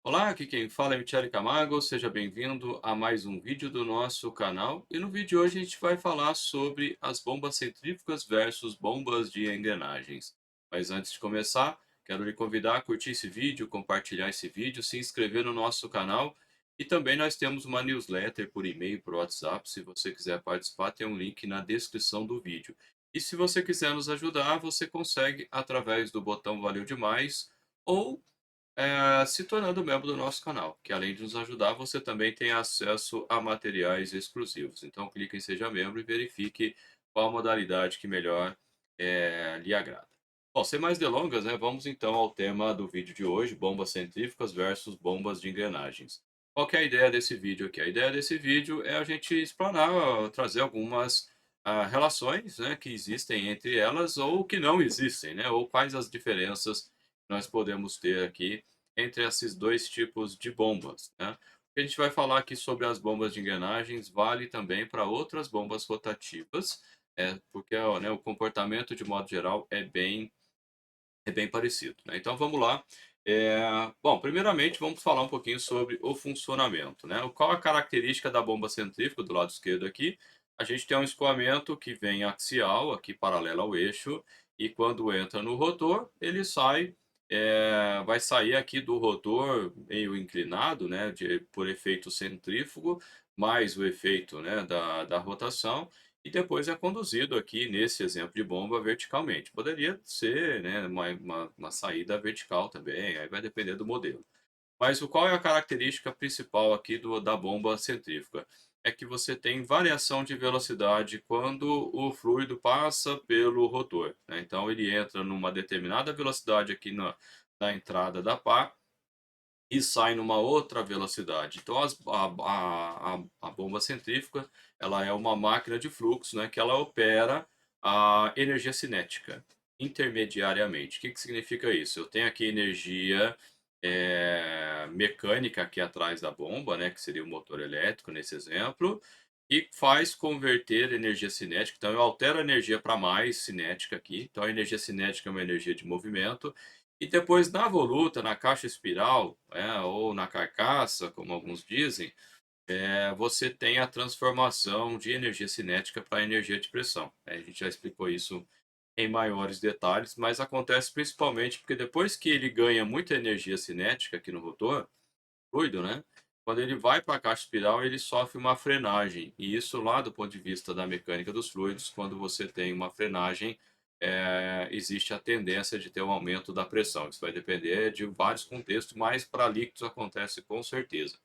Olá, aqui quem fala é Michele Camargo, seja bem-vindo a mais um vídeo do nosso canal. E no vídeo de hoje a gente vai falar sobre as bombas centrífugas versus bombas de engrenagens. Mas antes de começar, quero lhe convidar a curtir esse vídeo, compartilhar esse vídeo, se inscrever no nosso canal. E também nós temos uma newsletter por e-mail, por WhatsApp. Se você quiser participar, tem um link na descrição do vídeo. E se você quiser nos ajudar, você consegue através do botão Valeu Demais ou se tornando membro do nosso canal, que além de nos ajudar, você também tem acesso a materiais exclusivos. Então, clique em Seja Membro e verifique qual modalidade que melhor lhe agrada. Bom, sem mais delongas, né, vamos então ao tema do vídeo de hoje, bombas centrífugas versus bombas de engrenagens. Qual que é a ideia desse vídeo aqui? A ideia desse vídeo é a gente explanar, trazer algumas relações, né, que existem entre elas ou que não existem, né, ou quais as diferenças nós podemos ter aqui entre esses dois tipos de bombas, né. O que a gente vai falar aqui sobre as bombas de engrenagens vale também para outras bombas rotativas, porque, ó, né, o comportamento de modo geral é bem parecido, né. Então vamos lá. Bom, primeiramente vamos falar um pouquinho sobre o funcionamento, né. Qual a característica da bomba centrífuga do lado esquerdo aqui? A gente tem um escoamento que vem axial, aqui paralelo ao eixo, e quando entra no rotor, ele sai, vai sair aqui do rotor meio inclinado, né, por efeito centrífugo, mais o efeito, né, da rotação, e depois é conduzido aqui, nesse exemplo de bomba, verticalmente. Poderia ser, né, uma saída vertical também, aí vai depender do modelo. Mas qual é a característica principal aqui da bomba centrífuga? É que você tem variação de velocidade quando o fluido passa pelo rotor, né? Então ele entra numa determinada velocidade aqui na entrada da pá, e sai numa outra velocidade. Então a bomba centrífuga, ela é uma máquina de fluxo, né, que ela opera a energia cinética intermediariamente. O que que significa isso? Eu tenho aqui energia, mecânica aqui atrás da bomba, né, que seria o motor elétrico nesse exemplo, e faz converter energia cinética. Então eu altero a energia para mais cinética aqui. Então a energia cinética é uma energia de movimento e depois na voluta, na caixa espiral, ou na carcaça, como alguns dizem, você tem a transformação de energia cinética para energia de pressão. A gente já explicou isso em maiores detalhes, mas acontece principalmente porque depois que ele ganha muita energia cinética aqui no rotor, fluido, né? Quando ele vai para a caixa espiral, ele sofre uma frenagem. E isso lá do ponto de vista da mecânica dos fluidos, quando você tem uma frenagem, existe a tendência de ter um aumento da pressão. Isso vai depender de vários contextos, mas para líquidos acontece com certeza.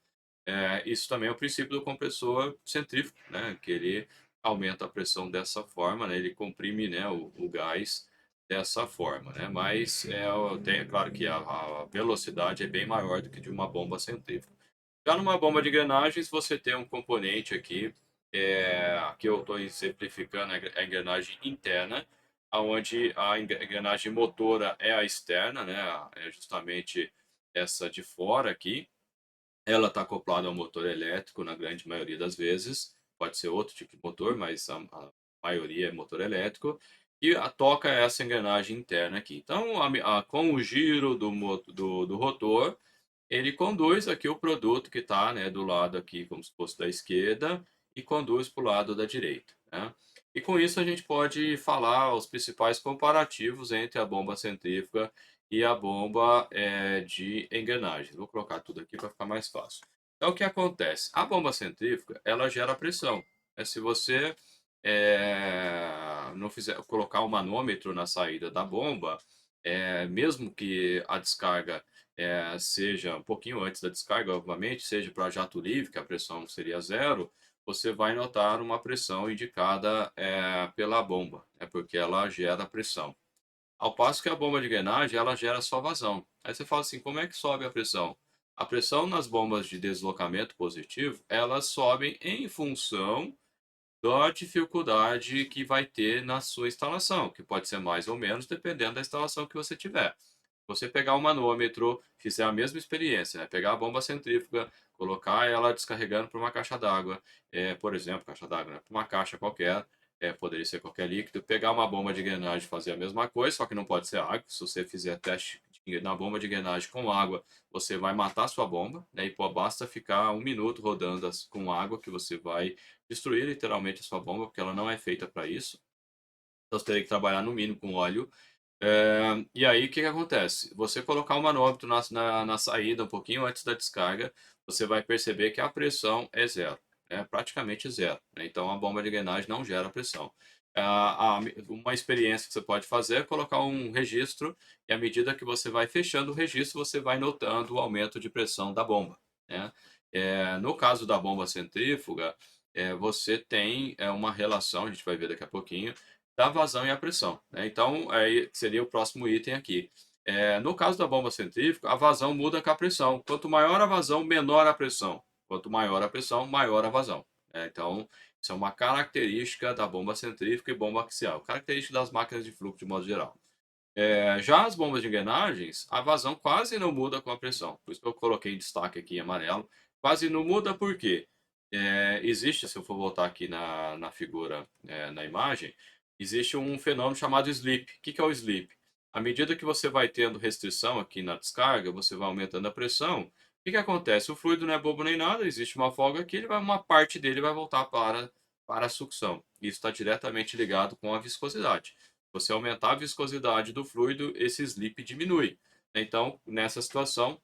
Isso também é o princípio do compressor centrífugo, né? Que ele aumenta a pressão dessa forma, né? Ele comprime, né, o gás dessa forma, né? Mas é claro que a velocidade é bem maior do que de uma bomba centrífuga. Já numa bomba de engrenagens, você tem um componente aqui, que eu estou exemplificando a engrenagem interna, aonde a engrenagem motora é a externa, né? É justamente essa de fora aqui. Ela está acoplada ao motor elétrico na grande maioria das vezes, pode ser outro tipo de motor, mas a maioria é motor elétrico, e a toca é essa engrenagem interna aqui. Então, com o giro do rotor, ele conduz aqui o produto que está, né, do lado aqui, como se fosse da esquerda, e conduz para o lado da direita, né? E com isso a gente pode falar os principais comparativos entre a bomba centrífuga e a bomba de engrenagem. Vou colocar tudo aqui para ficar mais fácil. Então o que acontece? A bomba centrífuga, ela gera pressão. Se você não fizer colocar um manômetro na saída da bomba, mesmo que a descarga seja um pouquinho antes da descarga, obviamente, seja para jato livre, que a pressão seria zero, você vai notar uma pressão indicada pela bomba, porque ela gera pressão. Ao passo que a bomba de engrenagem, ela gera só vazão. Aí você fala assim, como é que sobe a pressão? A pressão nas bombas de deslocamento positivo, elas sobem em função da dificuldade que vai ter na sua instalação, que pode ser mais ou menos dependendo da instalação que você tiver. Você pegar o manômetro, fizer a mesma experiência, né? Pegar a bomba centrífuga, colocar ela descarregando para uma caixa d'água, por exemplo, caixa d'água, né? Para uma caixa qualquer, poderia ser qualquer líquido, pegar uma bomba de engrenagem e fazer a mesma coisa, só que não pode ser água. Se você fizer teste de na bomba de engrenagem com água, você vai matar sua bomba, né, e pô, basta ficar 1 minuto rodando com água que você vai destruir literalmente a sua bomba, porque ela não é feita para isso. Então você teria que trabalhar no mínimo com óleo. E aí, o que que acontece? Você colocar o manômetro na saída um pouquinho antes da descarga, você vai perceber que a pressão é zero, é praticamente zero, né? Então a bomba de engrenagem não gera pressão. Uma experiência que você pode fazer é colocar um registro e à medida que você vai fechando o registro, você vai notando o aumento de pressão da bomba, né? No caso da bomba centrífuga, você tem uma relação, a gente vai ver daqui a pouquinho, da vazão e a pressão, né? Então, aí seria o próximo item aqui. No caso da bomba centrífuga, a vazão muda com a pressão. Quanto maior a vazão, menor a pressão. Quanto maior a pressão, maior a vazão, né? Então, isso é uma característica da bomba centrífuga e bomba axial, característica das máquinas de fluxo de modo geral. Já as bombas de engrenagens, a vazão quase não muda com a pressão. Por isso que eu coloquei em destaque aqui em amarelo. Quase não muda por quê? Existe, se eu for voltar aqui na figura, na imagem, existe um fenômeno chamado sleep. O que que é o sleep? À medida que você vai tendo restrição aqui na descarga, você vai aumentando a pressão. O que que acontece? O fluido não é bobo nem nada, existe uma folga aqui, uma parte dele vai voltar para a sucção. Isso está diretamente ligado com a viscosidade. Você aumentar a viscosidade do fluido, esse slip diminui. Então, nessa situação,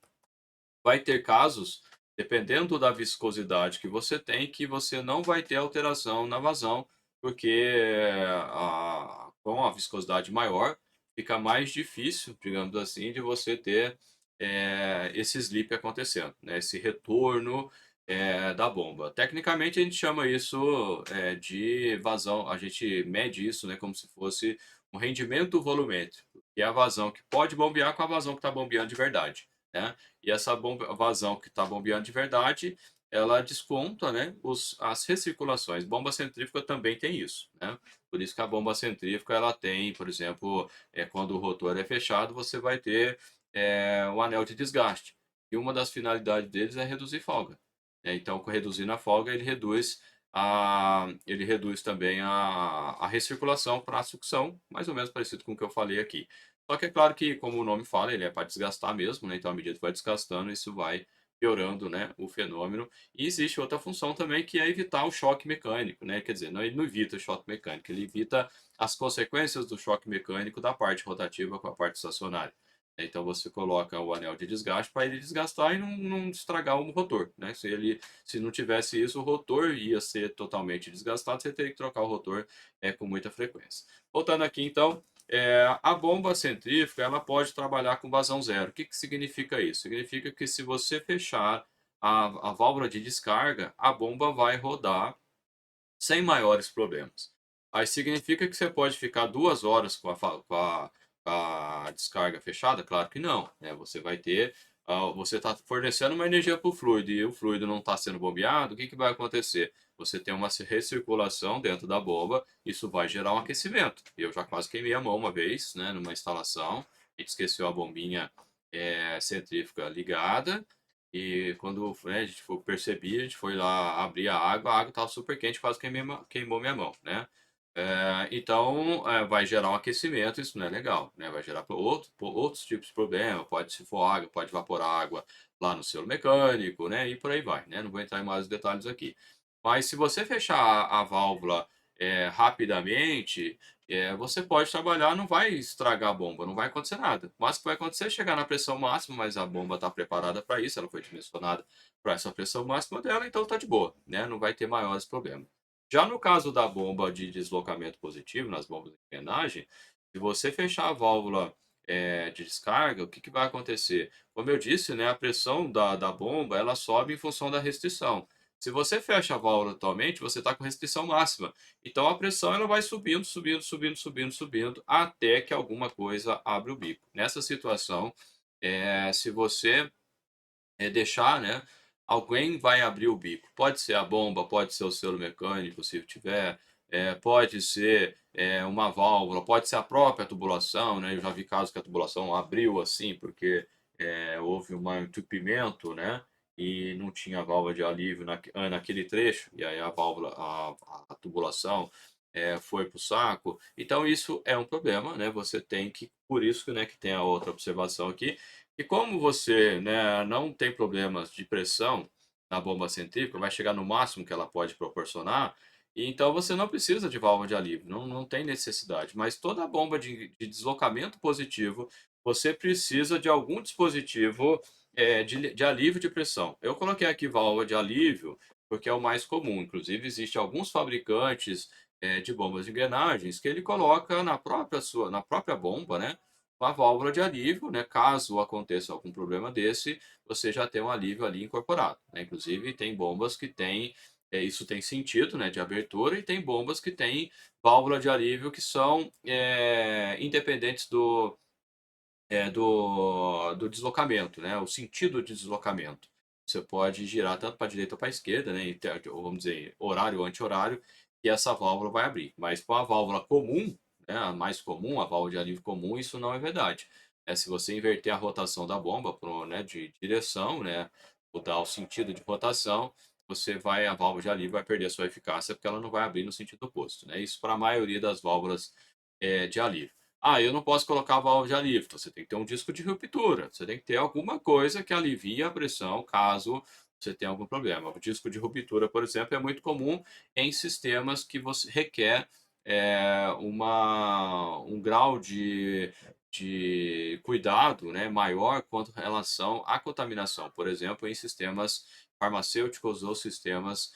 vai ter casos, dependendo da viscosidade que você tem, que você não vai ter alteração na vazão, porque com a viscosidade maior, fica mais difícil, digamos assim, de você ter esse slip acontecendo, né? Esse retorno da bomba. Tecnicamente, a gente chama isso de vazão, a gente mede isso, né, como se fosse um rendimento volumétrico, que é a vazão que pode bombear com a vazão que está bombeando de verdade, né? E essa vazão que está bombeando de verdade, ela desconta, né, as recirculações. Bomba centrífuga também tem isso, né? Por isso que a bomba centrífuga ela tem, por exemplo, quando o rotor é fechado, você vai ter o anel de desgaste. E uma das finalidades deles é reduzir folga, né? Então, reduzindo a folga, ele reduz também a recirculação para a sucção, mais ou menos parecido com o que eu falei aqui. Só que é claro que, como o nome fala, ele é para desgastar mesmo, né? Então, à medida que vai desgastando, isso vai piorando, né, o fenômeno. E existe outra função também que é evitar o choque mecânico, né? Quer dizer, não, ele não evita o choque mecânico, ele evita as consequências do choque mecânico da parte rotativa com a parte estacionária. Então você coloca o anel de desgaste para ele desgastar e não estragar o rotor, né? Se não tivesse isso, o rotor ia ser totalmente desgastado, você teria que trocar o rotor com muita frequência. Voltando aqui então, a bomba centrífuga ela pode trabalhar com vazão zero. O que que significa isso? Significa que se você fechar a válvula de descarga, a bomba vai rodar sem maiores problemas. Aí significa que você pode ficar 2 horas com a descarga fechada? Claro que não, né? Você vai ter, você está fornecendo uma energia para o fluido e o fluido não está sendo bombeado, o que que vai acontecer? Você tem uma recirculação dentro da bomba, isso vai gerar um aquecimento. Eu já quase queimei a mão uma vez, né, numa instalação, a gente esqueceu a bombinha centrífuga ligada, e quando, né, a gente percebi, a gente foi lá abrir a água estava super quente, quase queimou minha mão, né? Então, vai gerar um aquecimento, isso não é legal, né? Vai gerar outros tipos de problema, pode se for água, pode evaporar água lá no selo mecânico, né? E por aí vai, né? Não vou entrar em mais detalhes aqui. Mas se você fechar a válvula rapidamente, você pode trabalhar, não vai estragar a bomba, não vai acontecer nada. Mas o que vai acontecer é chegar na pressão máxima, mas a bomba está preparada para isso, ela foi dimensionada para essa pressão máxima dela, então está de boa, né? Não vai ter maiores problemas. Já no caso da bomba de deslocamento positivo, nas bombas de engrenagem, se você fechar a válvula de descarga, o que que vai acontecer? Como eu disse, né, a pressão da bomba ela sobe em função da restrição. Se você fecha a válvula totalmente, você está com restrição máxima. Então a pressão ela vai subindo, subindo, subindo, subindo, subindo, até que alguma coisa abre o bico. Nessa situação, se você deixar, né, alguém vai abrir o bico. Pode ser a bomba, pode ser o selo mecânico, se tiver, pode ser uma válvula, pode ser a própria tubulação, né? Eu já vi casos que a tubulação abriu assim porque houve um entupimento, né? E não tinha válvula de alívio naquele trecho, e aí a válvula, a tubulação foi para o saco. Então isso é um problema, né, você tem que por isso, né, que tem a outra observação aqui, e como você, né, não tem problemas de pressão na bomba centrífuga, vai chegar no máximo que ela pode proporcionar, e então você não precisa de válvula de alívio, não tem necessidade. Mas toda bomba de deslocamento positivo, você precisa de algum dispositivo, de alívio de pressão. Eu coloquei aqui válvula de alívio, porque é o mais comum, inclusive existe alguns fabricantes, de bombas de engrenagens que ele coloca na própria bomba, né, uma válvula de alívio, né, caso aconteça algum problema desse, você já tem um alívio ali incorporado, né. Inclusive tem bombas que têm, isso tem sentido, né, de abertura, e tem bombas que têm válvula de alívio que são, independentes do deslocamento, né, o sentido de deslocamento. Você pode girar tanto para a direita ou para a esquerda, né, ou vamos dizer, horário ou anti-horário, e essa válvula vai abrir. Mas com a válvula comum, né, a mais comum, a válvula de alívio comum, isso não é verdade. Se você inverter a rotação da bomba né, de direção, né, mudar o sentido de rotação, a válvula de alívio vai perder a sua eficácia porque ela não vai abrir no sentido oposto, né? Isso para a maioria das válvulas, de alívio. Ah, eu não posso colocar a válvula de alívio, então você tem que ter um disco de ruptura, você tem que ter alguma coisa que alivie a pressão caso você tenha algum problema. O disco de ruptura, por exemplo, é muito comum em sistemas que você requer, um grau de cuidado, né, maior quanto relação à contaminação, por exemplo, em sistemas farmacêuticos ou sistemas,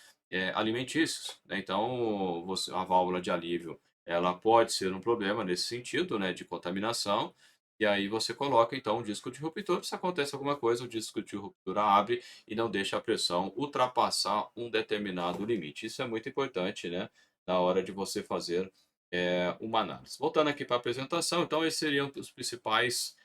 alimentícios, né. Então, a válvula de alívio, ela pode ser um problema nesse sentido, né, de contaminação, e aí você coloca então um disco de ruptura, se acontece alguma coisa, o disco de ruptura abre e não deixa a pressão ultrapassar um determinado limite. Isso é muito importante, né, na hora de você fazer, uma análise. Voltando aqui para a apresentação, então esses seriam os principais,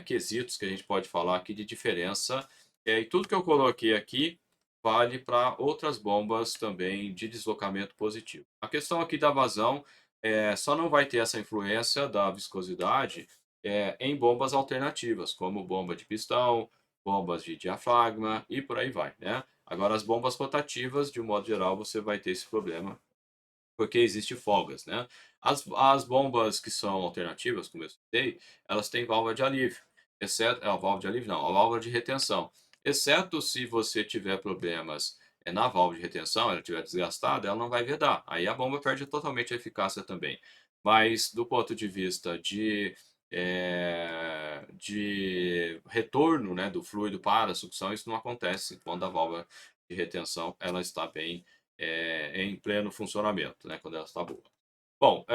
quesitos que a gente pode falar aqui de diferença, e tudo que eu coloquei aqui vale para outras bombas também de deslocamento positivo. A questão aqui da vazão, só não vai ter essa influência da viscosidade, em bombas alternativas, como bomba de pistão, bombas de diafragma e por aí vai, né. Agora as bombas rotativas, de um modo geral, você vai ter esse problema porque existe folgas, né. As bombas que são alternativas, como eu citei, elas têm válvula de alívio, exceto a válvula de alívio não, a válvula de retenção, exceto se você tiver problemas, na válvula de retenção, ela estiver desgastada, ela não vai vedar, aí a bomba perde totalmente a eficácia também. Mas do ponto de vista de retorno, né, do fluido para a sucção, isso não acontece quando a válvula de retenção ela está bem, em pleno funcionamento, né, quando ela está boa. Bom,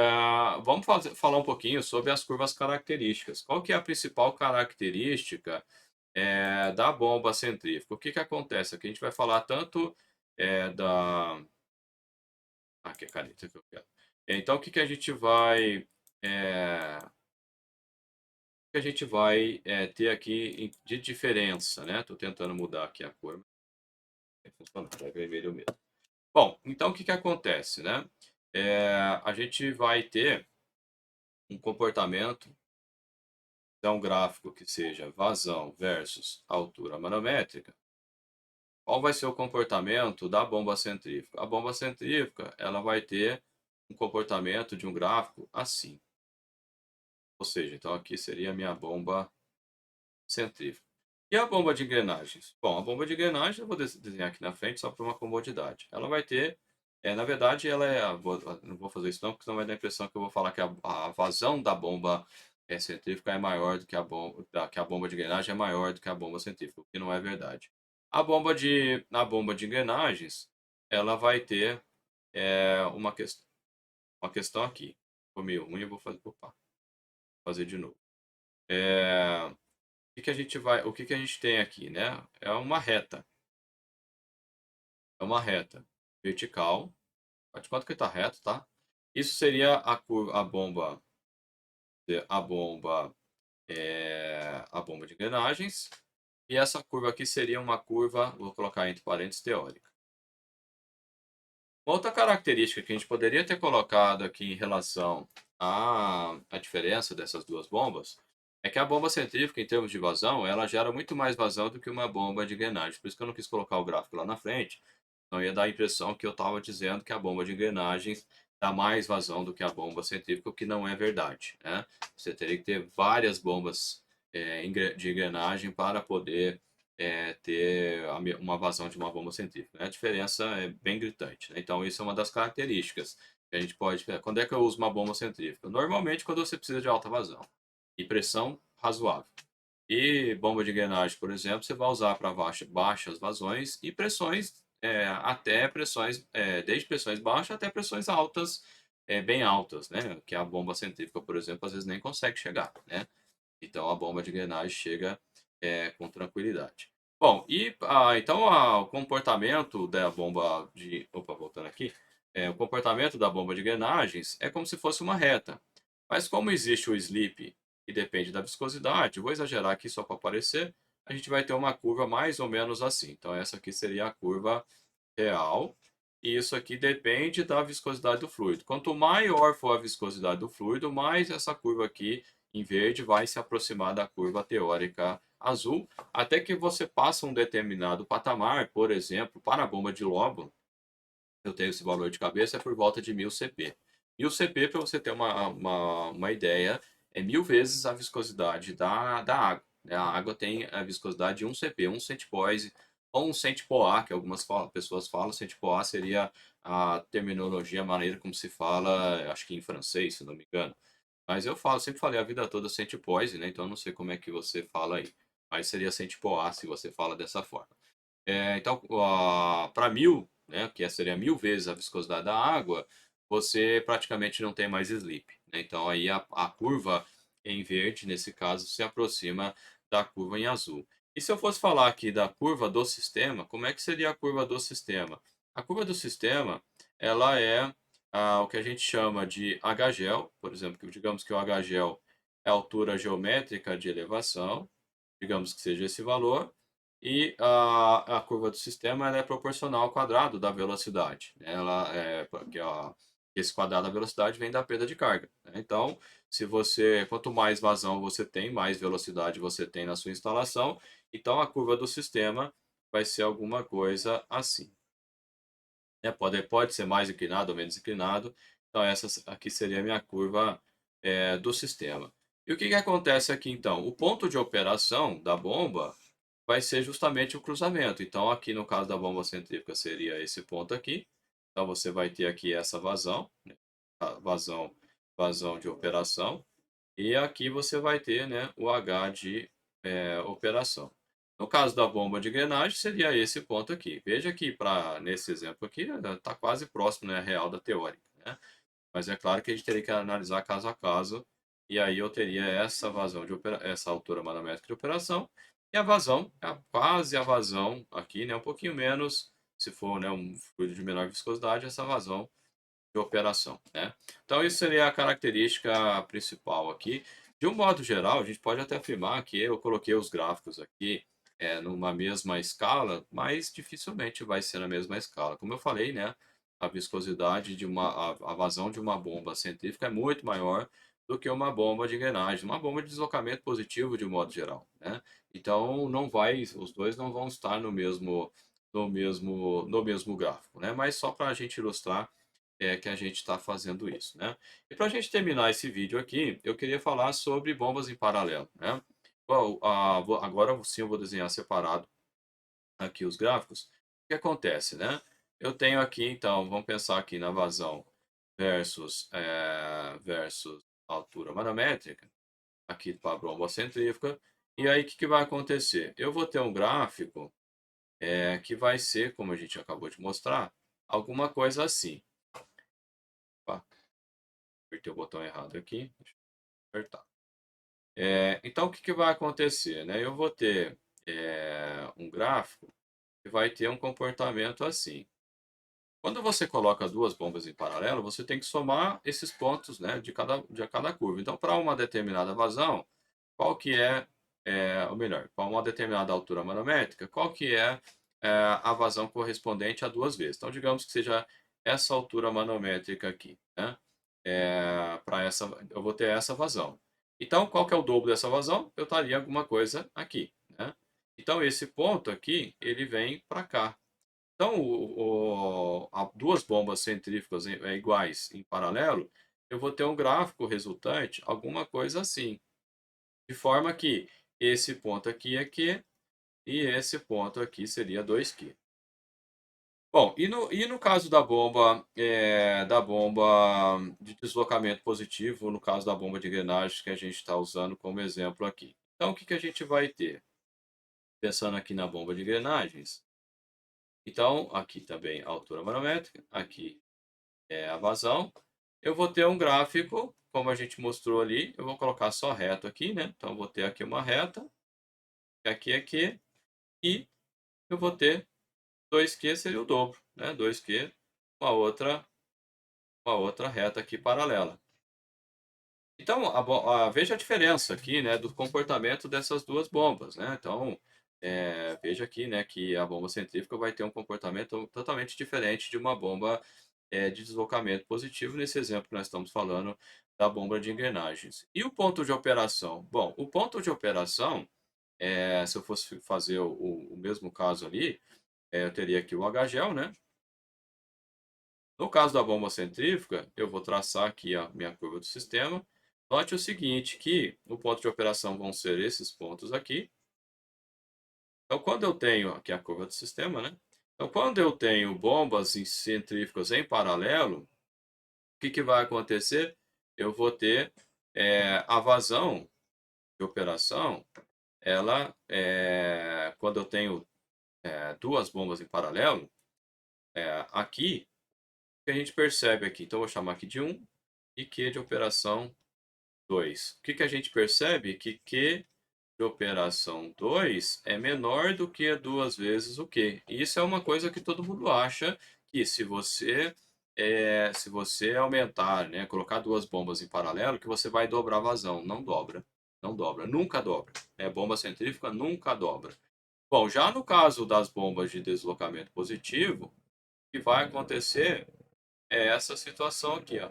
vamos falar um pouquinho sobre as curvas características. Qual que é a principal característica, da bomba centrífuga? O que que acontece? Aqui a gente vai falar tanto, da aqui a caneta que eu quero. Então o que que a gente vai, ter aqui de diferença, né? Estou tentando mudar aqui a cor, mas não funciona, é vermelho mesmo. Bom, então o que que acontece, né? A gente vai ter um comportamento, então um gráfico que seja vazão versus altura manométrica. Qual vai ser o comportamento da bomba centrífuga? A bomba centrífuga, ela vai ter um comportamento de um gráfico assim. Ou seja, então aqui seria a minha bomba centrífuga. E a bomba de engrenagens? Bom, a bomba de engrenagem eu vou desenhar aqui na frente só para uma comodidade. Ela vai ter, na verdade, ela é. Não vou fazer isso não, porque senão vai dar a impressão que eu vou falar que a vazão da bomba centrífuga é maior do que que a bomba de engrenagem é maior do que a bomba centrífuga, o que não é verdade. A bomba de engrenagens, ela vai ter uma questão aqui. Ficou meio ruim, eu vou fazer, opa, fazer de novo. O que que a gente tem aqui, né? É uma reta vertical. Faz de conta que está reto, tá? Isso seria a bomba de engrenagens. E essa curva aqui seria uma curva, vou colocar entre parênteses, teórica. Uma outra característica que a gente poderia ter colocado aqui em relação à diferença dessas duas bombas é que a bomba centrífuga, em termos de vazão, ela gera muito mais vazão do que uma bomba de engrenagem. Por isso que eu não quis colocar o gráfico lá na frente, não ia dar a impressão que eu estava dizendo que a bomba de engrenagens dá mais vazão do que a bomba centrífuga, o que não é verdade, né? Você teria que ter várias bombas de engrenagem para poder ter uma vazão de uma bomba centrífuga, né? A diferença é bem gritante, né? Então, isso é uma das características que a gente pode... Quando é que eu uso uma bomba centrífuga? Normalmente, quando você precisa de alta vazão e pressão razoável. E bomba de engrenagem, por exemplo, você vai usar para baixas vazões e pressões, até pressões, desde pressões baixas até pressões altas, bem altas, né? Que a bomba centrífuga, por exemplo, às vezes nem consegue chegar, né? Então a bomba de engrenagem chega com tranquilidade. Bom, então o comportamento da bomba de. Opa, voltando aqui. O comportamento da bomba de engrenagens é como se fosse uma reta. Mas como existe o slip e depende da viscosidade, vou exagerar aqui só para aparecer, a gente vai ter uma curva mais ou menos assim. Então essa aqui seria a curva real. E isso aqui depende da viscosidade do fluido. Quanto maior for a viscosidade do fluido, mais essa curva aqui em verde vai se aproximar da curva teórica azul, até que você passa um determinado patamar, por exemplo, para a bomba de Lobel, eu tenho esse valor de cabeça, é por volta de 1000 CP. 1000 CP, para você ter uma ideia, é 1000 vezes a viscosidade da água, né? A água tem a viscosidade de 1 CP, 1 centipoise, ou 1 centipoa, que algumas pessoas falam. Centipoa seria a terminologia, a maneira como se fala, acho que em francês, se não me engano. Mas eu falo, sempre falei a vida toda centipoise, né? Então eu não sei como é que você fala aí. Mas seria centipoa se você fala dessa forma. Então, para 1000, né, que seria 1000 vezes a viscosidade da água, você praticamente não tem mais slip, né? Então, aí a curva em verde, nesse caso, se aproxima da curva em azul. E se eu fosse falar aqui da curva do sistema, como é que seria a curva do sistema? A curva do sistema, ela é o que a gente chama de Hgel, por exemplo, que digamos que o Hgel é a altura geométrica de elevação, digamos que seja esse valor, e a curva do sistema ela é proporcional ao quadrado da velocidade, né? Ela é porque esse quadrado da velocidade vem da perda de carga, né? Então, quanto mais vazão você tem, mais velocidade você tem na sua instalação. Então, a curva do sistema vai ser alguma coisa assim, né? Pode ser mais inclinado ou menos inclinado. Então, essa aqui seria a minha curva do sistema. E o que acontece aqui então? O ponto de operação da bomba vai ser justamente o cruzamento. Então, aqui no caso da bomba centrífuga seria esse ponto aqui. Então, você vai ter aqui essa vazão, né? A vazão de operação. E aqui você vai ter, né, o H de operação. No caso da bomba de engrenagem, seria esse ponto aqui. Veja que nesse exemplo aqui, está quase próximo, né, real da teórica, né? Mas é claro que a gente teria que analisar caso a caso, e aí eu teria essa vazão essa altura manométrica de operação, e a vazão, quase a vazão aqui, né, um pouquinho menos, se for, né, um fluido de menor viscosidade, essa vazão de operação, né? Então isso seria a característica principal aqui. De um modo geral, a gente pode até afirmar que eu coloquei os gráficos aqui numa mesma escala, mas dificilmente vai ser na mesma escala. Como eu falei, né, a viscosidade a vazão de uma bomba centrífuga é muito maior do que uma bomba de engrenagem, uma bomba de deslocamento positivo de um modo geral, né? Então os dois não vão estar no mesmo gráfico, né? Mas só para a gente ilustrar que a gente está fazendo isso, né? E para a gente terminar esse vídeo aqui, eu queria falar sobre bombas em paralelo, né? Bom, agora sim eu vou desenhar separado aqui os gráficos. O que acontece, né? Eu tenho aqui, então, vamos pensar aqui na vazão versus altura manométrica, aqui para a bomba centrífuga. E aí, o que vai acontecer? Eu vou ter um gráfico que vai ser, como a gente acabou de mostrar, alguma coisa assim. Opa, apertei o botão errado aqui. Deixa eu apertar. Então, o que vai acontecer, né? Eu vou ter um gráfico que vai ter um comportamento assim. Quando você coloca duas bombas em paralelo, você tem que somar esses pontos, né, de cada curva. Então, para uma determinada vazão, qual que ou melhor, para uma determinada altura manométrica, qual que a vazão correspondente a duas vezes. Então, digamos que seja essa altura manométrica aqui, né? Eu vou ter essa vazão. Então, qual que é o dobro dessa vazão? Eu estaria alguma coisa aqui, né? Então, esse ponto aqui, ele vem para cá. Então, duas bombas centrífugas iguais em paralelo, eu vou ter um gráfico resultante, alguma coisa assim, de forma que esse ponto aqui é Q e esse ponto aqui seria 2Q. Bom, e no caso da bomba de deslocamento positivo, no caso da bomba de engrenagens que a gente está usando como exemplo aqui. Então, o que que a gente vai ter? Pensando aqui na bomba de engrenagens, então, aqui também a altura manométrica, aqui é a vazão. Eu vou ter um gráfico, como a gente mostrou ali, eu vou colocar só reto aqui, né? Então, eu vou ter aqui uma reta, aqui, e eu vou ter 2Q seria o dobro, né? 2Q, uma outra, uma outra reta aqui paralela. Então, veja a diferença aqui, né, do comportamento dessas duas bombas, né? Então, veja aqui, né, que a bomba centrífuga vai ter um comportamento totalmente diferente de uma bomba de deslocamento positivo, nesse exemplo que nós estamos falando da bomba de engrenagens. E o ponto de operação? Bom, o ponto de operação, se eu fosse fazer o mesmo caso ali, eu teria aqui o Hgel, né? No caso da bomba centrífuga, eu vou traçar aqui a minha curva do sistema. Note o seguinte, que o ponto de operação vão ser esses pontos aqui. Então, quando eu tenho aqui a curva do sistema, né? Então, quando eu tenho bombas centrífugas em paralelo, o que que vai acontecer? Eu vou ter a vazão de operação, quando eu tenho duas bombas em paralelo, aqui, o que a gente percebe aqui? Então, eu vou chamar aqui de 1 e Q de operação 2. O que que a gente percebe? Que Q de operação 2 é menor do que duas vezes o Q. E isso é uma coisa que todo mundo acha que se você aumentar, né, colocar duas bombas em paralelo, que você vai dobrar a vazão. Não dobra. Não dobra. Nunca dobra. Bomba centrífuga nunca dobra. Bom, já no caso das bombas de deslocamento positivo, o que vai acontecer é essa situação aqui, ó.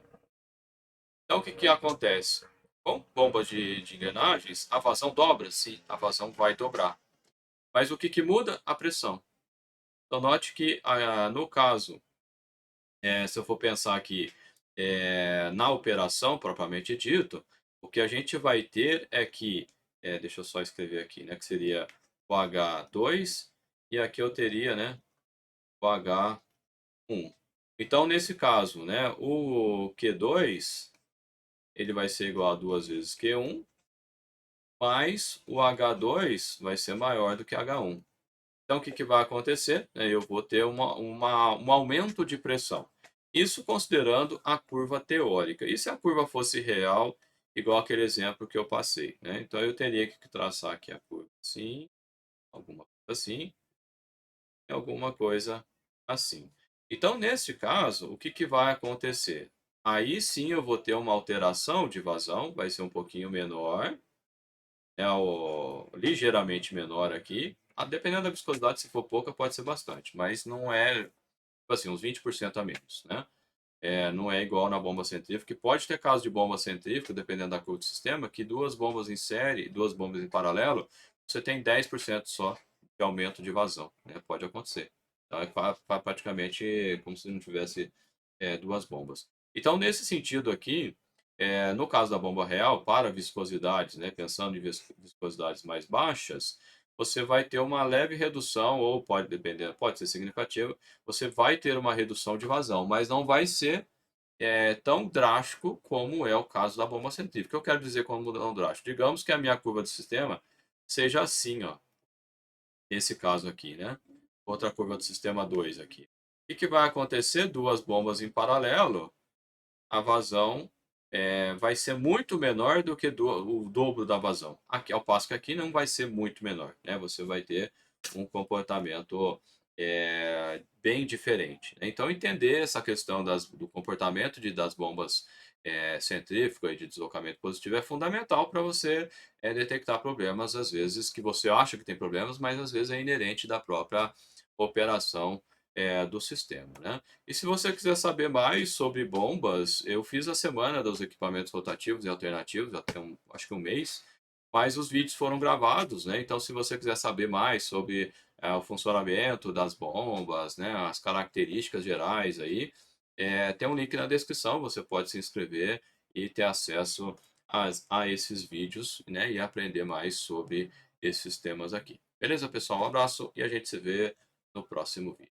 Então, o que que acontece? Com bombas de engrenagens, a vazão dobra? Sim, a vazão vai dobrar. Mas o que que muda? A pressão. Então, note que, no caso, se eu for pensar aqui na operação propriamente dito, o que a gente vai ter é que, deixa eu só escrever aqui, né, que seria o H2 e aqui eu teria, né, o H1. Então, nesse caso, né, o Q2 ele vai ser igual a 2 vezes Q1, mas o H2 vai ser maior do que H1. Então, o que que vai acontecer? Eu vou ter um aumento de pressão. Isso considerando a curva teórica. E se a curva fosse real, igual aquele exemplo que eu passei, né? Então, eu teria que traçar aqui a curva assim, alguma coisa assim, e alguma coisa assim. Então, nesse caso, o que que vai acontecer? Aí sim eu vou ter uma alteração de vazão, vai ser um pouquinho menor, ligeiramente menor aqui. Dependendo da viscosidade, se for pouca, pode ser bastante, mas não é, tipo assim, uns 20% a menos, né? Não é igual na bomba centrífuga, que pode ter caso de bomba centrífuga, dependendo da cor do sistema, que duas bombas em série, duas bombas em paralelo, você tem 10% só de aumento de vazão, né? Pode acontecer. Então é praticamente como se não tivesse duas bombas. Então, nesse sentido aqui, no caso da bomba real, para viscosidades, né, pensando em viscosidades mais baixas, você vai ter uma leve redução, ou pode depender, pode ser significativa, você vai ter uma redução de vazão, mas não vai ser tão drástico como é o caso da bomba centrífuga. O que eu quero dizer com não drástico? Digamos que a minha curva de sistema seja assim, ó, esse caso aqui, né? Outra curva do sistema 2 aqui. O que que vai acontecer? Duas bombas em paralelo, a vazão vai ser muito menor do que o dobro da vazão. Aqui, ao passo que aqui não vai ser muito menor, né? Você vai ter um comportamento bem diferente, né? Então, entender essa questão do comportamento das bombas centrífugas e de deslocamento positivo é fundamental para você detectar problemas, às vezes, que você acha que tem problemas, mas às vezes é inerente da própria operação do sistema, né? E se você quiser saber mais sobre bombas, eu fiz a semana dos equipamentos rotativos e alternativos, até acho que um mês, mas os vídeos foram gravados, né? Então, se você quiser saber mais sobre o funcionamento das bombas, né, as características gerais aí, tem um link na descrição, você pode se inscrever e ter acesso a esses vídeos, né, e aprender mais sobre esses temas aqui. Beleza, pessoal? Um abraço e a gente se vê no próximo vídeo.